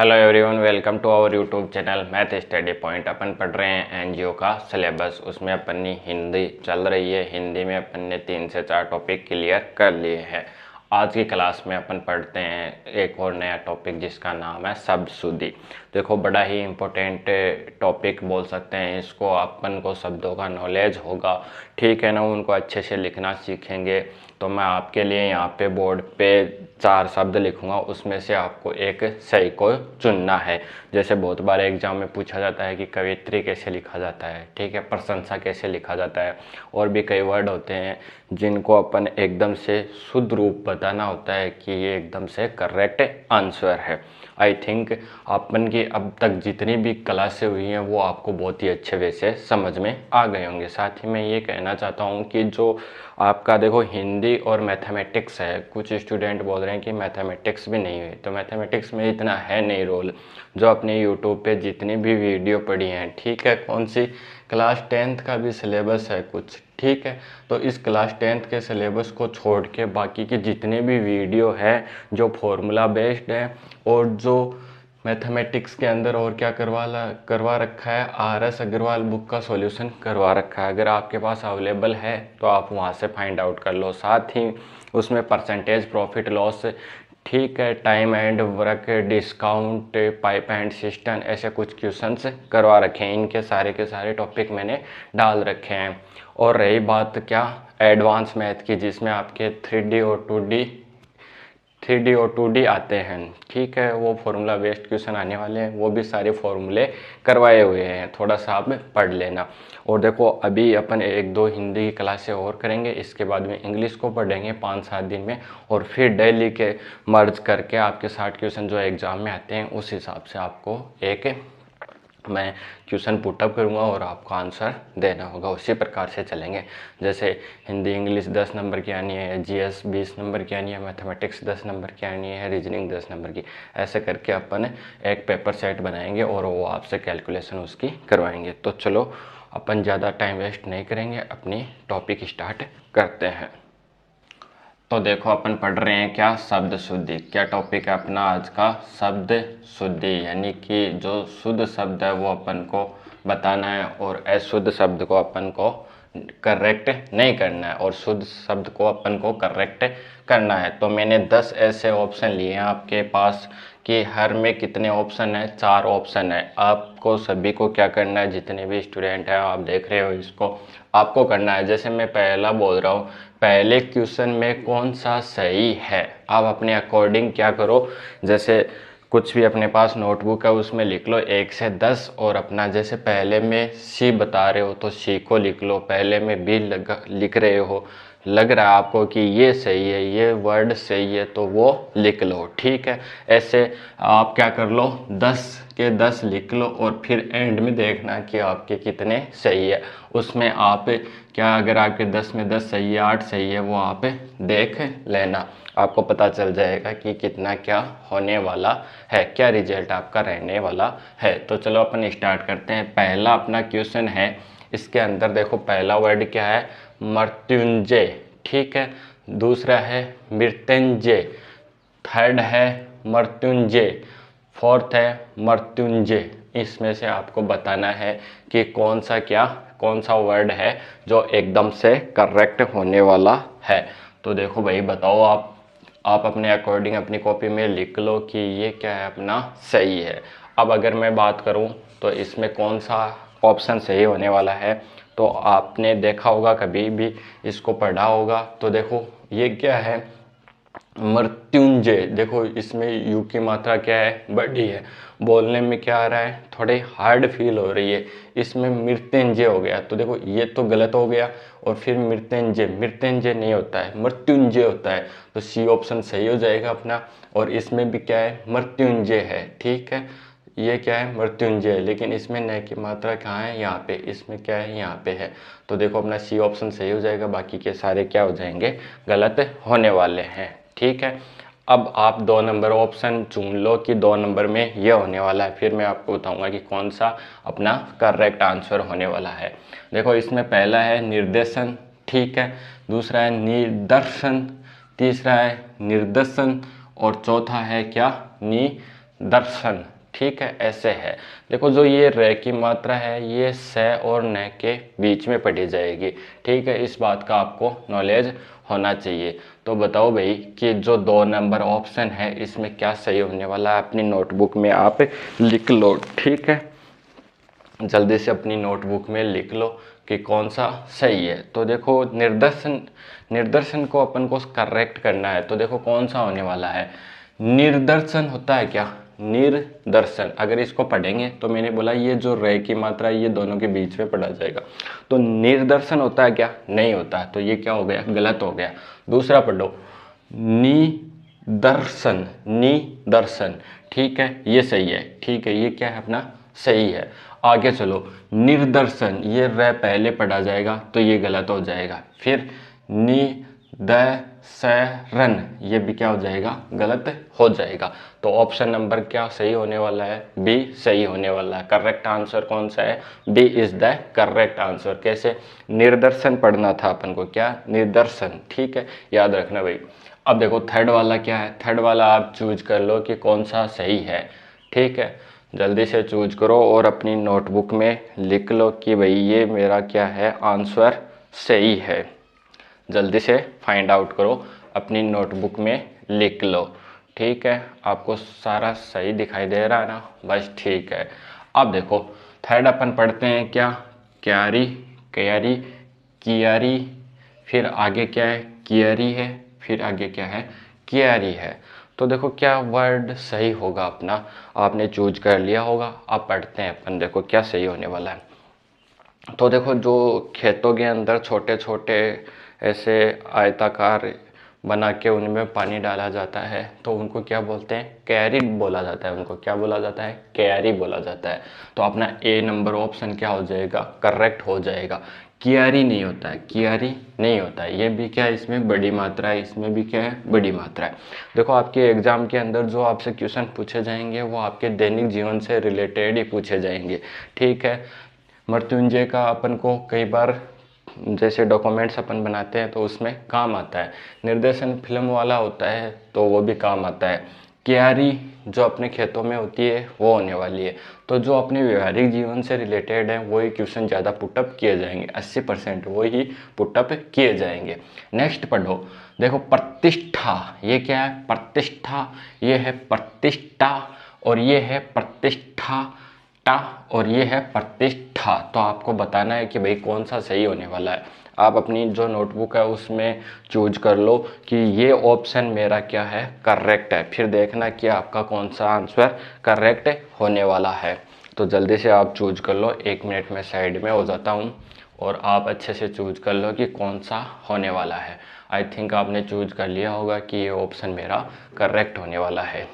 Hello everyone, welcome to our YouTube channel math study point. अपन पढ़ रहे हैं एनजीओ का सिलेबस। उसमें अपन ने हिंदी चल रही है। हिंदी में अपन ने 3 से 4 टॉपिक क्लियर कर लिए हैं। आज की क्लास में अपन पढ़ते हैं एक और नया टॉपिक जिसका नाम है शब्दशुद्धि। देखो, बड़ा ही इम्पोर्टेंट टॉपिक बोल सकते हैं इसको। अपन को शब्दों का नॉलेज होगा, ठीक है ना, उनको अच्छे से लिखना सीखेंगे। तो मैं आपके लिए यहाँ पे बोर्ड पे 4 शब्द लिखूंगा, उसमें से आपको एक सही को चुनना है। जैसे बहुत बार एग्जाम में पूछा जाता है कि कवित्री कैसे लिखा जाता है, ठीक है, प्रशंसा कैसे लिखा जाता है, और भी कई वर्ड होते हैं जिनको अपन एकदम से शुद्ध रूप बताना होता है कि ये एकदम से करेक्ट आंसर है। आई थिंक अपन की अब तक जितनी भी क्लासें हुई हैं वो आपको बहुत ही अच्छे वे से समझ में आ गए होंगे। साथ ही मैं ये कहना चाहता हूँ कि जो आपका देखो हिंदी और मैथमेटिक्स है, कुछ स्टूडेंट बोल रहे हैं कि मैथमेटिक्स भी नहीं हुई, तो मैथमेटिक्स में इतना है नहीं रोल। जो अपने यूट्यूब पे जितनी भी वीडियो पड़ी हैं, ठीक है, कौन सी क्लास 10th का भी सिलेबस है कुछ, ठीक है, तो इस क्लास 10th के सिलेबस को छोड़ के बाकी की जितने भी वीडियो है जो फॉर्मूला बेस्ड है और जो मैथमेटिक्स के अंदर और क्या करवा रखा है, RS अग्रवाल बुक का सॉल्यूशन करवा रखा है। अगर आपके पास अवेलेबल है तो आप वहाँ से फाइंड आउट कर लो। साथ ही उसमें परसेंटेज प्रॉफिट लॉस, ठीक है, time and work, discount, pipe and system, ऐसे कुछ क्वेश्चंस करवा रखे हैं। इनके सारे के सारे टॉपिक मैंने डाल रखे हैं। और रही बात क्या एडवांस मैथ की, जिसमें आपके 3D और 2D आते हैं, ठीक है, वो फॉर्मूला बेस्ड क्वेश्चन आने वाले हैं, वो भी सारे फॉर्मूले करवाए हुए हैं, थोड़ा सा आप पढ़ लेना। और देखो, अभी अपन 1-2 हिंदी की क्लासें और करेंगे, इसके बाद में इंग्लिश को पढ़ेंगे 5-7 दिन में, और फिर डेली के मर्ज करके आपके 60 क्वेश्चन जो एग्ज़ाम में आते हैं उस हिसाब से आपको एक मैं क्वेश्चन पुटअप करूँगा और आपको आंसर देना होगा। उसी प्रकार से चलेंगे। जैसे हिंदी इंग्लिश 10 नंबर की आनी है, GS 20 नंबर की आनी है, मैथमेटिक्स 10 नंबर की आनी है, रीजनिंग 10 नंबर की, ऐसे करके अपन एक पेपर सेट बनाएंगे और वो आपसे कैलकुलेशन उसकी करवाएंगे। तो चलो, अपन ज़्यादा टाइम वेस्ट नहीं करेंगे, अपनी टॉपिक स्टार्ट करते हैं। तो देखो, अपन पढ़ रहे हैं क्या, शब्द शुद्धि। क्या टॉपिक है अपना आज का, शब्द शुद्धि, यानी कि जो शुद्ध शब्द है वो अपन को बताना है और अशुद्ध शब्द को अपन को करेक्ट नहीं करना है और शुद्ध शब्द को अपन को करेक्ट करना है। तो मैंने 10 ऐसे ऑप्शन लिए हैं आपके पास कि हर में कितने ऑप्शन है, 4 ऑप्शन है। आपको सभी को क्या करना है, जितने भी स्टूडेंट हैं आप देख रहे हो इसको, आपको करना है। जैसे मैं पहला बोल रहा हूँ, पहले क्वेश्चन में कौन सा सही है, आप अपने अकॉर्डिंग क्या करो, जैसे कुछ भी अपने पास नोटबुक है उसमें लिख लो 1 से 10, और अपना जैसे पहले में C बता रहे हो तो C को लिख लो, पहले में B लिख रहे हो, लग रहा है आपको कि ये सही है, ये वर्ड सही है, तो वो लिख लो, ठीक है। ऐसे आप क्या कर लो, 10 के 10 लिख लो और फिर एंड में देखना कि आपके कितने सही है। उसमें आप क्या, अगर आपके 10 में 10 सही है, 8 सही है, वो आप देख लेना, आपको पता चल जाएगा कि कितना क्या होने वाला है, क्या रिजल्ट आपका रहने वाला है। तो चलो अपन स्टार्ट करते हैं। पहला अपना क्वेश्चन है, इसके अंदर देखो पहला वर्ड क्या है, मृत्युंजय, ठीक है, दूसरा है मृत्युंजय, थर्ड है मृत्युंजय, फोर्थ है मृत्युंजय। इसमें से आपको बताना है कि कौन सा वर्ड है जो एकदम से करेक्ट होने वाला है। तो देखो भाई, बताओ आप अपने अकॉर्डिंग अपनी कॉपी में लिख लो कि ये क्या है अपना सही है। अब अगर मैं बात करूं तो इसमें कौन सा ऑप्शन सही होने वाला है, तो आपने देखा होगा, कभी भी इसको पढ़ा होगा, तो देखो ये क्या है, मृत्युंजय। देखो इसमें यू की मात्रा क्या है, बड़ी है, बोलने में क्या आ रहा है, थोड़ी हार्ड फील हो रही है, इसमें मृत्युंजय हो गया। तो देखो ये तो गलत हो गया, और फिर मृत्युंजय नहीं होता है, मृत्युंजय होता है, तो C ऑप्शन सही हो जाएगा अपना। और इसमें भी क्या है, मृत्युंजय है, ठीक है, ये क्या है, मृत्युंजय, लेकिन इसमें न की मात्रा कहाँ है, यहाँ पे, इसमें क्या है, यहाँ पे है। तो देखो अपना C ऑप्शन सही हो जाएगा, बाकी के सारे क्या हो जाएंगे, गलत होने वाले हैं, ठीक है। अब आप 2 नंबर ऑप्शन चुन लो कि 2 नंबर में ये होने वाला है, फिर मैं आपको बताऊंगा कि कौन सा अपना करेक्ट आंसर होने वाला है। देखो इसमें पहला है निर्देशन, ठीक है, दूसरा है निदर्शन, तीसरा है निर्देशन, और चौथा है क्या, दर्शन, ठीक है, ऐसे है। देखो जो ये र की मात्रा है ये स और न के बीच में पढ़ी जाएगी, ठीक है, इस बात का आपको नॉलेज होना चाहिए। तो बताओ भाई कि जो 2 नंबर ऑप्शन है इसमें क्या सही होने वाला है, अपनी नोटबुक में आप लिख लो, ठीक है, जल्दी से अपनी नोटबुक में लिख लो कि कौन सा सही है। तो देखो निर्दर्शन को अपन को करेक्ट करना है, तो देखो कौन सा होने वाला है। निर्दर्शन होता है क्या, निर्दर्शन, अगर इसको पढ़ेंगे तो मैंने बोला ये जो रे की मात्रा है ये दोनों के बीच में पढ़ा जाएगा, तो निर्दर्शन होता है क्या, नहीं होता, तो ये क्या हो गया, गलत हो गया। दूसरा पढ़ो, निदर्शन, निदर्शन, ठीक है, ये सही है, ठीक है, ये क्या है अपना सही है। आगे चलो, निर्दर्शन, ये र पहले पढ़ा जाएगा तो ये गलत हो जाएगा। फिर निदर्शन, ये भी क्या हो जाएगा, गलत हो जाएगा। तो ऑप्शन नंबर क्या सही होने वाला है, बी सही होने वाला है। करेक्ट आंसर कौन सा है, B is the correct answer. कैसे, निर्दर्शन पढ़ना था अपन को, क्या, निर्दर्शन, ठीक है, याद रखना भाई। अब देखो थर्ड वाला क्या है, थर्ड वाला आप चूज कर लो कि कौन सा सही है, ठीक है, जल्दी से चूज करो और अपनी नोटबुक में लिख लो कि भाई ये मेरा क्या है, आंसर सही है। जल्दी से फाइंड आउट करो, अपनी नोटबुक में लिख लो, ठीक है, आपको सारा सही दिखाई दे रहा है ना, बस ठीक है। अब देखो थर्ड अपन पढ़ते हैं क्या, क्यारी, क्यारी, कियारी, फिर आगे क्या है, कियारी है, फिर आगे क्या है, कियारी है। तो देखो क्या वर्ड सही होगा अपना, आपने चूज कर लिया होगा। अब पढ़ते हैं अपन, देखो क्या सही होने वाला है। तो देखो जो खेतों के अंदर छोटे छोटे ऐसे आयताकार बना के उनमें पानी डाला जाता है तो उनको क्या बोलते हैं, क्यारी बोला जाता है, उनको क्या बोला जाता है, क्यारी बोला जाता है। तो अपना ए नंबर ऑप्शन क्या हो जाएगा, करेक्ट हो जाएगा। कियारी नहीं होता है, कियारी नहीं होता है, ये भी क्या है, इसमें बड़ी मात्रा है, इसमें भी क्या है, बड़ी मात्रा है। देखो आपके एग्जाम के अंदर जो आपसे क्वेश्चन पूछे जाएंगे वो आपके दैनिक जीवन से रिलेटेड ही पूछे जाएंगे, ठीक है। मृत्युंजय का अपन को कई बार जैसे डॉक्यूमेंट्स अपन बनाते हैं तो उसमें काम आता है। निर्देशन फिल्म वाला होता है तो वो भी काम आता है। क्यारी जो अपने खेतों में होती है वो होने वाली है। तो जो अपने व्यवहारिक जीवन से रिलेटेड है वही क्वेश्चन ज़्यादा पुटअप किए जाएंगे, 80% वही पुटअप किए जाएंगे। नेक्स्ट पढ़ो, देखो प्रतिष्ठा, ये क्या है, प्रतिष्ठा, ये है प्रतिष्ठा और ये है प्रतिष्ठा टा और ये है प्रतिष्ठा। तो आपको बताना है कि भाई कौन सा सही होने वाला है। आप अपनी जो नोटबुक है उसमें चूज कर लो कि ये ऑप्शन मेरा क्या है, करेक्ट है। फिर देखना कि आपका कौन सा आंसर करेक्ट होने वाला है। तो जल्दी से आप चूज कर लो, 1 मिनट में साइड में हो जाता हूँ और आप अच्छे से चूज कर लो कि कौन सा होने वाला है। आई थिंक आपने चूज कर लिया होगा कि ये ऑप्शन मेरा करेक्ट होने वाला है।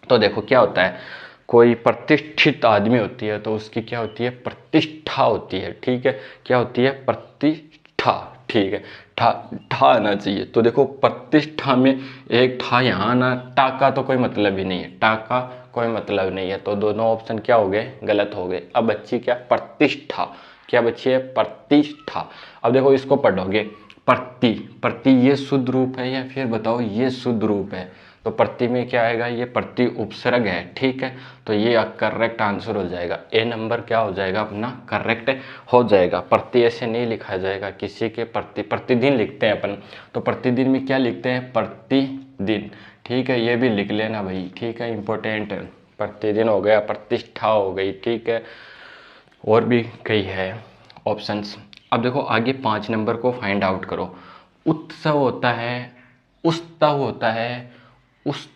तो देखो क्या होता है, कोई प्रतिष्ठित आदमी होती है तो उसकी क्या होती है, प्रतिष्ठा होती है, ठीक है, क्या होती है, प्रतिष्ठा, ठीक है, ठा ठा आना चाहिए। तो देखो प्रतिष्ठा में एक ठा यहाँ आना, टा का तो कोई मतलब ही नहीं है, टा का कोई मतलब नहीं है, तो दोनों ऑप्शन क्या हो गए, गलत हो गए। अब बच्ची क्या, प्रतिष्ठा, क्या बच्ची है, प्रतिष्ठा। अब देखो इसको पढ़ोगे, प्रति, प्रति ये शुद्ध रूप है या फिर बताओ ये शुद्ध रूप है, तो प्रति में क्या आएगा, ये प्रति उपसर्ग है, ठीक है, तो ये करेक्ट आंसर हो जाएगा। ए नंबर क्या हो जाएगा अपना, करेक्ट हो जाएगा। प्रति ऐसे नहीं लिखा जाएगा, किसी के प्रति, प्रतिदिन लिखते हैं अपन, तो प्रतिदिन में क्या लिखते हैं, प्रतिदिन, ठीक है, ये भी लिख लेना भाई, ठीक है, इंपॉर्टेंट है। प्रतिदिन हो गया, प्रतिष्ठा हो गई, ठीक है, और भी कई है ऑप्शंस। अब देखो आगे 5 नंबर को फाइंड आउट करो। उत्सव होता है, उत्सव होता है, उस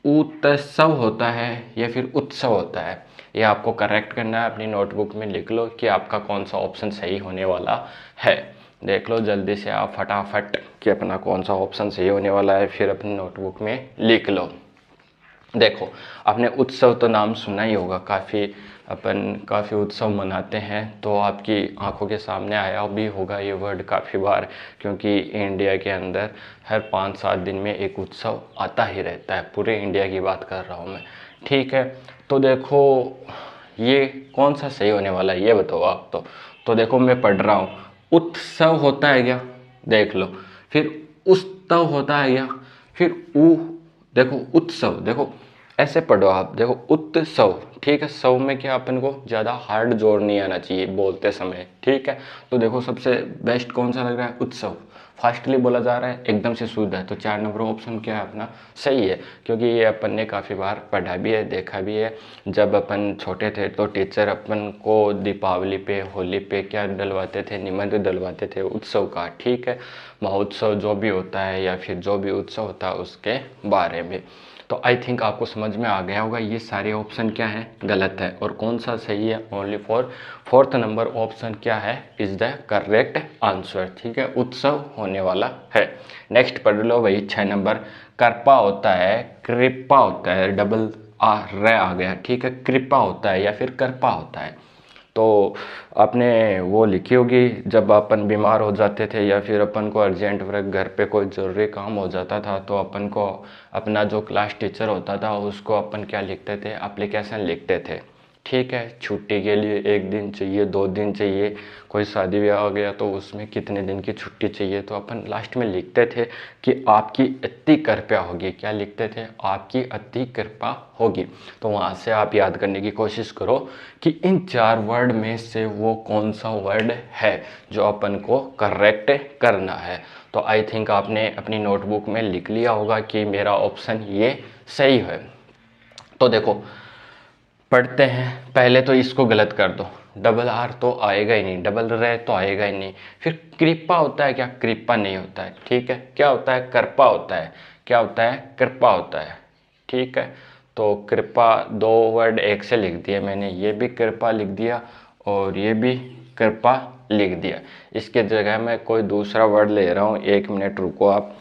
उत्सव होता है या फिर उत्सव होता है, ये आपको करेक्ट करना है। अपनी नोटबुक में लिख लो कि आपका कौन सा ऑप्शन सही होने वाला है। देख लो जल्दी से आप फटाफट कि अपना कौन सा ऑप्शन सही होने वाला है, फिर अपनी नोटबुक में लिख लो। देखो आपने उत्सव तो नाम सुना ही होगा, काफ़ी उत्सव मनाते हैं, तो आपकी आंखों के सामने आया भी होगा ये वर्ड काफ़ी बार, क्योंकि इंडिया के अंदर हर 5-7 दिन में एक उत्सव आता ही रहता है। पूरे इंडिया की बात कर रहा हूँ मैं, ठीक है। तो देखो ये कौन सा सही होने वाला है ये बताओ आप। तो देखो मैं पढ़ रहा हूँ, उत्सव होता है क्या, देख लो, फिर उत्सव होता है क्या, फिर देखो उत्सव, देखो ऐसे पढ़ो आप, देखो उत्सव, ठीक है। सव में क्या, अपन को ज़्यादा हार्ड जोर नहीं आना चाहिए बोलते समय, ठीक है। तो देखो सबसे बेस्ट कौन सा लग रहा है, उत्सव। फास्टली बोला जा रहा है, एकदम से शुद्ध है, तो 4 नंबर ऑप्शन क्या है अपना, सही है। क्योंकि ये अपन ने काफ़ी बार पढ़ा भी है, देखा भी है। जब अपन छोटे थे तो टीचर अपन को दीपावली पे, होली पे क्या डलवाते थे, निबंध डलवाते थे उत्सव का, ठीक है। महोत्सव जो भी होता है या फिर जो भी उत्सव होता है उसके बारे में। तो आई थिंक आपको समझ में आ गया होगा ये सारे ऑप्शन क्या है, गलत है, और कौन सा सही है। Only for 4th number option क्या है, इज द करेक्ट आंसर, ठीक है। उत्सव होने वाला है। नेक्स्ट पढ़ लो भाई 6 नंबर। कृपा होता है, कृपा होता है, डबल आ गया, ठीक है। कृपा होता है या फिर कृपा होता है। तो आपने वो लिखी होगी, जब अपन बीमार हो जाते थे या फिर अपन को अर्जेंट वर्क, घर पे कोई ज़रूरी काम हो जाता था, तो अपन को अपना जो क्लास टीचर होता था उसको अपन क्या लिखते थे, एप्लीकेशन लिखते थे, ठीक है। छुट्टी के लिए 1 दिन चाहिए, 2 दिन चाहिए, कोई शादी ब्याह हो गया तो उसमें कितने दिन की छुट्टी चाहिए, तो अपन लास्ट में लिखते थे कि आपकी अति कृपया होगी। क्या लिखते थे, आपकी अति कृपा होगी। तो वहाँ से आप याद करने की कोशिश करो कि इन 4 वर्ड में से वो कौन सा वर्ड है जो अपन को करेक्ट करना है। तो आई थिंक आपने अपनी नोटबुक में लिख लिया होगा कि मेरा ऑप्शन ये सही है। तो देखो पढ़ते हैं, पहले तो इसको गलत कर दो, डबल आर तो आएगा ही नहीं, डबल रे तो आएगा ही नहीं। फिर कृपा होता है क्या, कृपा नहीं होता है, ठीक है। क्या होता है, कृपा होता है। क्या होता है, कृपा होता है, ठीक है। तो कृपा 2 वर्ड एक से लिख दिया मैंने, ये भी कृपा लिख दिया और ये भी कृपा लिख दिया। इसके जगह मैं कोई दूसरा वर्ड ले रहा हूँ, 1 मिनट रुको आप,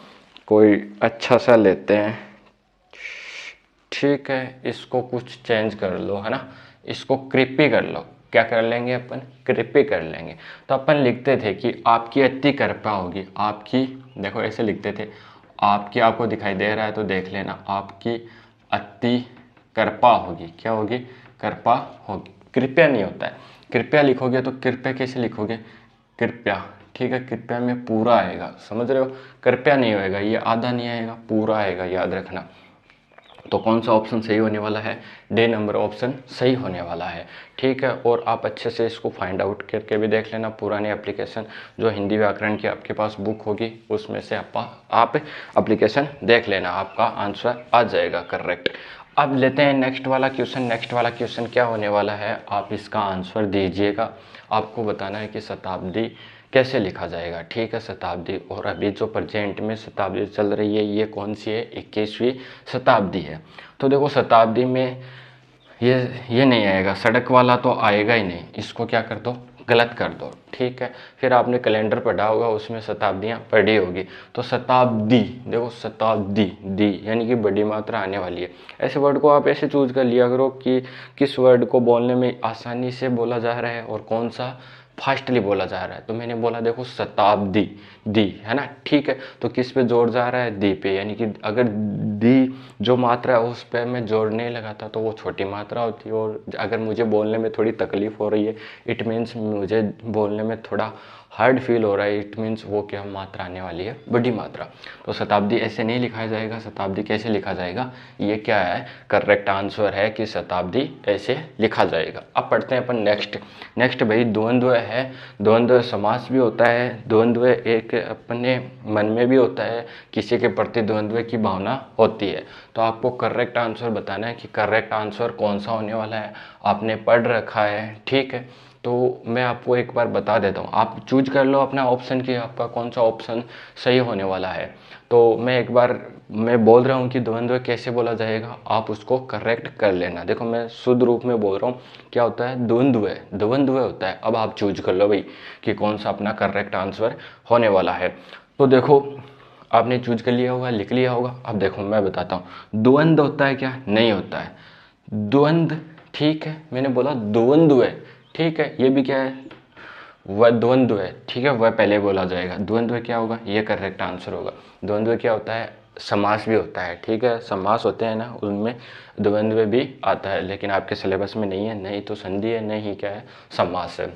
कोई अच्छा सा लेते हैं, ठीक है। इसको कुछ चेंज कर लो, है ना, इसको कृपी कर लो। क्या कर लेंगे अपन, कृपी कर लेंगे। तो अपन लिखते थे कि आपकी अति कृपा होगी, आपकी, देखो ऐसे लिखते थे, आपकी, आपको दिखाई दे रहा है तो देख लेना, आपकी अति कृपा होगी। क्या होगी, कृपा होगी, कृपया नहीं होता है। कृपया लिखोगे तो कृपया कैसे लिखोगे, कृपया, ठीक है। कृपया में पूरा आएगा, समझ रहे हो। कृपया नहीं होएगा, ये आधा नहीं आएगा, पूरा आएगा, याद रखना। तो कौन सा ऑप्शन सही होने वाला है, डी नंबर ऑप्शन सही होने वाला है, ठीक है। और आप अच्छे से इसको फाइंड आउट करके भी देख लेना, पुरानी एप्लीकेशन जो हिंदी व्याकरण की आपके पास बुक होगी उसमें से आप एप्लीकेशन देख लेना, आपका आंसर आ जाएगा करेक्ट। अब लेते हैं नेक्स्ट वाला क्वेश्चन। नेक्स्ट वाला क्वेश्चन क्या होने वाला है, आप इसका आंसर दीजिएगा। आपको बताना है कि शताब्दी कैसे लिखा जाएगा, ठीक है। शताब्दी, और अभी जो प्रेजेंट में शताब्दी चल रही है ये कौन सी है, 21वीं शताब्दी है। तो देखो शताब्दी में ये नहीं आएगा, सड़क वाला तो आएगा ही नहीं, इसको क्या कर दो, गलत कर दो, ठीक है। फिर आपने कैलेंडर पढ़ा होगा, उसमें शताब्दियाँ पढ़ी होगी। तो शताब्दी, देखो शताब्दी, दी यानी कि बड़ी मात्रा आने वाली है। ऐसे वर्ड को आप ऐसे चूज कर लिया करो कि किस वर्ड को बोलने में आसानी से बोला जा रहा है और कौन सा फास्टली बोला जा रहा है। तो मैंने बोला देखो शताब्दी, दी, है ना, ठीक है। तो किस पे जोर जा रहा है, दी पे, यानी कि अगर दी जो मात्रा है उस पे मैं जोर नहीं लगाता तो वो छोटी मात्रा होती है, और अगर मुझे बोलने में थोड़ी तकलीफ हो रही है, इट मीन्स मुझे बोलने में थोड़ा हार्ड फील हो रहा है, इट मीन्स वो क्या मात्रा आने वाली है, बड़ी मात्रा। तो शताब्दी ऐसे नहीं लिखा जाएगा, शताब्दी कैसे लिखा जाएगा, ये क्या है, करेक्ट आंसर है कि शताब्दी ऐसे लिखा जाएगा। अब पढ़ते हैं अपन नेक्स्ट भाई द्वंद्व है। द्वंद्व समास भी होता है, द्वंद्व एक अपने मन में भी होता है, किसी के प्रति द्वंद्व की भावना होती है। तो आपको करेक्ट आंसर बताना है कि करेक्ट आंसर कौन सा होने वाला है। आपने पढ़ रखा है, ठीक है। तो मैं आपको एक बार बता देता हूँ, आप चूज कर लो अपना ऑप्शन कि आपका कौन सा ऑप्शन सही होने वाला है। तो मैं एक बार मैं बोल रहा हूँ कि द्वंद्व कैसे बोला जाएगा, आप उसको करेक्ट कर लेना। देखो मैं शुद्ध रूप में बोल रहा हूँ, क्या होता है, द्वंद्व, द्वंद्व होता है। अब आप चूज कर लो भाई कि कौन सा अपना करेक्ट आंसर होने वाला है। तो देखो आपने चूज कर लिया होगा, लिख लिया होगा। अब देखो मैं बताता हूँ, द्वंद्व होता है क्या, नहीं होता है द्वंद्व, ठीक है। मैंने बोला द्वंद्व है, ठीक है। ये भी क्या है, वह द्वंद्व है, ठीक है। वह पहले बोला जाएगा, द्वंद्व क्या होगा, ये करेक्ट आंसर होगा। द्वंद्व क्या होता है, समास भी होता है, ठीक है। समास होते हैं ना, उनमें द्वंद्व भी आता है, लेकिन आपके सिलेबस में नहीं है, नहीं तो संधि है, नहीं क्या है, समास है।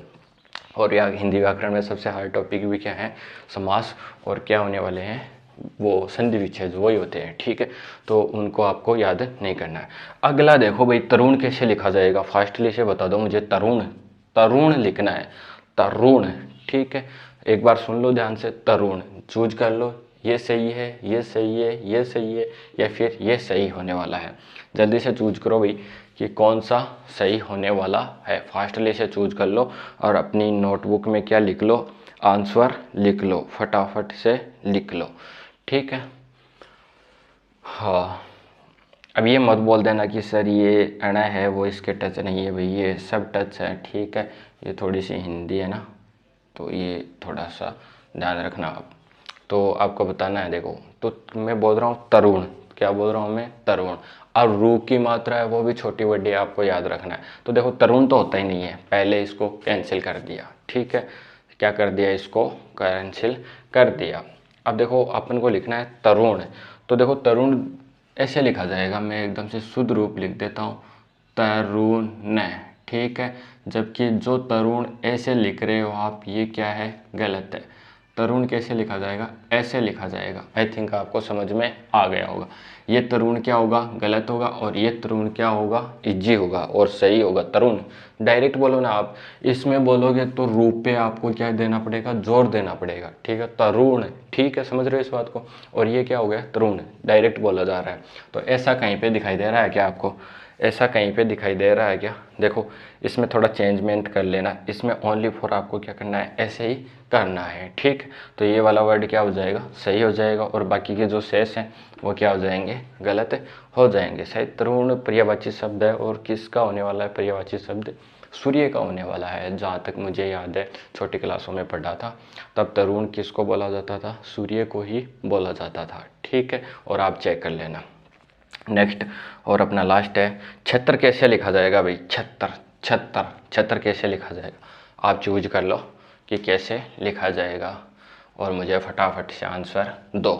और यहाँ हिंदी व्याकरण में सबसे हार्ड टॉपिक भी क्या है, समास, और क्या होने वाले हैं, वो संधि विच्छेद वही होते हैं, ठीक है। तो उनको आपको याद नहीं करना है। अगला देखो भाई, तरुण कैसे लिखा जाएगा, फास्टली से बता दो मुझे। तरुण, तरुण लिखना है, तरुण, ठीक है। एक बार सुन लो ध्यान से, तरुण चूज कर लो, ये सही है, ये सही है, ये सही है, या फिर ये सही होने वाला है। जल्दी से चूज करो भाई कि कौन सा सही होने वाला है, फास्टली से चूज कर लो और अपनी नोटबुक में क्या लिख लो, आंसर लिख लो, फटाफट से लिख लो, ठीक है। हाँ, अब ये मत बोल देना कि सर ये अड़ा है वो इसके टच नहीं है, भाई ये सब टच है, ठीक है। ये थोड़ी सी हिंदी है ना, तो ये थोड़ा सा ध्यान रखना आप। तो आपको बताना है, देखो तो मैं बोल रहा हूँ तरुण, क्या बोल रहा हूँ मैं, तरुण। और रू की मात्रा है वो भी छोटी बड़ी आपको याद रखना है। तो देखो तरुण तो होता ही नहीं है, पहले इसको कैंसिल कर दिया, ठीक है। क्या कर दिया, इसको कैंसिल कर दिया। अब देखो अपन को लिखना है तरुण। तो देखो तरुण ऐसे लिखा जाएगा, मैं एकदम से शुद्ध रूप लिख देता हूँ, तरुण, ठीक है। जबकि जो तरुण ऐसे लिख रहे हो आप, ये क्या है, गलत है। तरुण कैसे लिखा जाएगा, ऐसे लिखा जाएगा। आई थिंक आपको समझ में आ गया होगा। ये तरुण क्या होगा, गलत होगा, और ये तरुण क्या होगा, इज्जी होगा, और सही होगा तरुण। डायरेक्ट बोलो ना आप, इसमें बोलोगे तो रूप पे आपको क्या देना पड़ेगा, जोर देना पड़ेगा, ठीक है। तरुण, ठीक है, समझ रहे हो इस बात को। और ये क्या हो गया, तरुण, डायरेक्ट बोला जा रहा है। तो ऐसा कहीं पे दिखाई दे रहा है क्या आपको, ऐसा कहीं पे दिखाई दे रहा है क्या, देखो इसमें थोड़ा चेंजमेंट कर लेना, इसमें ओनली फॉर आपको क्या करना है, ऐसे ही करना है, ठीक। तो ये वाला वर्ड क्या हो जाएगा, सही हो जाएगा, और बाकी के जो शेष हैं वो क्या हो जाएंगे, गलत हो जाएंगे। शायद तरुण पर्यायवाची शब्द है, और किसका होने वाला है पर्यायवाची शब्द, सूर्य का होने वाला है। जहाँ तक मुझे याद है, छोटी क्लासों में पढ़ा था, तब तरुण किसको बोला जाता था, सूर्य को ही बोला जाता था, ठीक है। और आप चेक कर लेना। नेक्स्ट और अपना लास्ट है, छत्र कैसे लिखा जाएगा भाई, छत्र, छत्र, छत्र कैसे लिखा जाएगा, आप चूज कर लो कि कैसे लिखा जाएगा, और मुझे फटाफट से आंसर दो,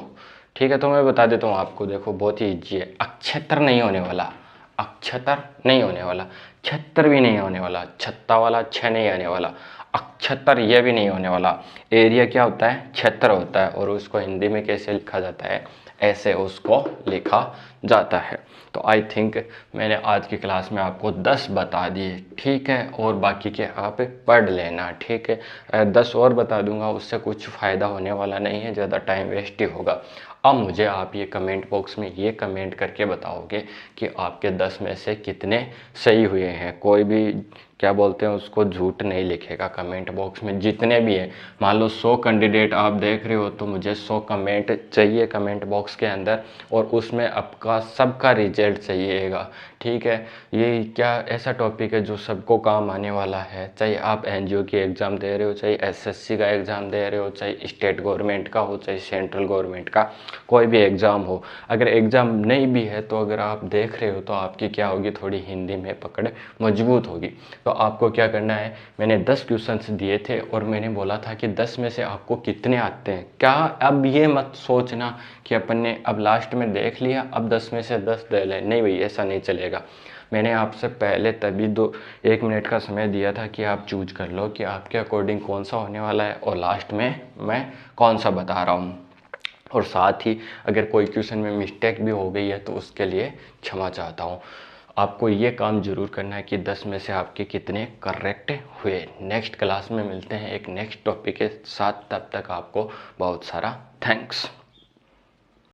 ठीक है। तो मैं बता देता हूँ आपको, देखो बहुत ही ईजी है। अक्षत्र नहीं होने वाला, अक्षत्र नहीं होने वाला, छत्र भी नहीं होने वाला, छत्ता वाला छ नहीं आने वाला, अक्षत्र यह भी नहीं होने वाला। एरिया क्या होता है, क्षेत्र होता है, और उसको हिंदी में कैसे लिखा जाता है, ऐसे उसको लिखा जाता है। तो आई थिंक मैंने आज की क्लास में आपको 10 बता दिए, ठीक है। और बाकी के आप पढ़ लेना, ठीक है। 10 और बता दूंगा, उससे कुछ फ़ायदा होने वाला नहीं है, ज़्यादा टाइम वेस्ट ही होगा। अब मुझे आप ये कमेंट बॉक्स में ये कमेंट करके बताओगे कि आपके 10 में से कितने सही हुए हैं। कोई भी क्या बोलते हैं उसको, झूठ नहीं लिखेगा कमेंट बॉक्स में, जितने भी हैं। मान लो 100 कैंडिडेट आप देख रहे हो, तो मुझे 100 कमेंट चाहिए कमेंट बॉक्स के अंदर, और उसमें आपका सबका रिजल्ट चाहिएगा, ठीक है। ये क्या ऐसा टॉपिक है जो सबको काम आने वाला है, चाहे आप एनजीओ की एग्ज़ाम दे रहे हो, चाहे एसएससी का एग्ज़ाम दे रहे हो, चाहे स्टेट गवर्नमेंट का हो, चाहे सेंट्रल गवर्नमेंट का कोई भी एग्ज़ाम हो। अगर एग्ज़ाम नहीं भी है, तो अगर आप देख रहे हो तो आपकी क्या होगी, थोड़ी हिंदी में पकड़ मजबूत होगी। तो आपको क्या करना है, मैंने 10 क्वेश्चंस दिए थे, और मैंने बोला था कि 10 में से आपको कितने आते हैं। क्या अब ये मत सोचना कि अपन ने अब लास्ट में देख लिया, अब 10 में से 10 दे लें, नहीं भाई, ऐसा नहीं चलेगा। मैंने आपसे पहले तभी 1 मिनट का समय दिया था कि आप चूज कर लो कि आपके अकॉर्डिंग कौन सा होने वाला है, और लास्ट में मैं कौन सा बता रहा हूँ। और साथ ही अगर कोई क्वेश्चन में मिस्टेक भी हो गई है तो उसके लिए क्षमा चाहता हूँ। आपको ये काम ज़रूर करना है कि 10 में से आपके कितने करेक्ट हुए। नेक्स्ट क्लास में मिलते हैं एक नेक्स्ट टॉपिक के साथ, तब तक आपको बहुत सारा थैंक्स।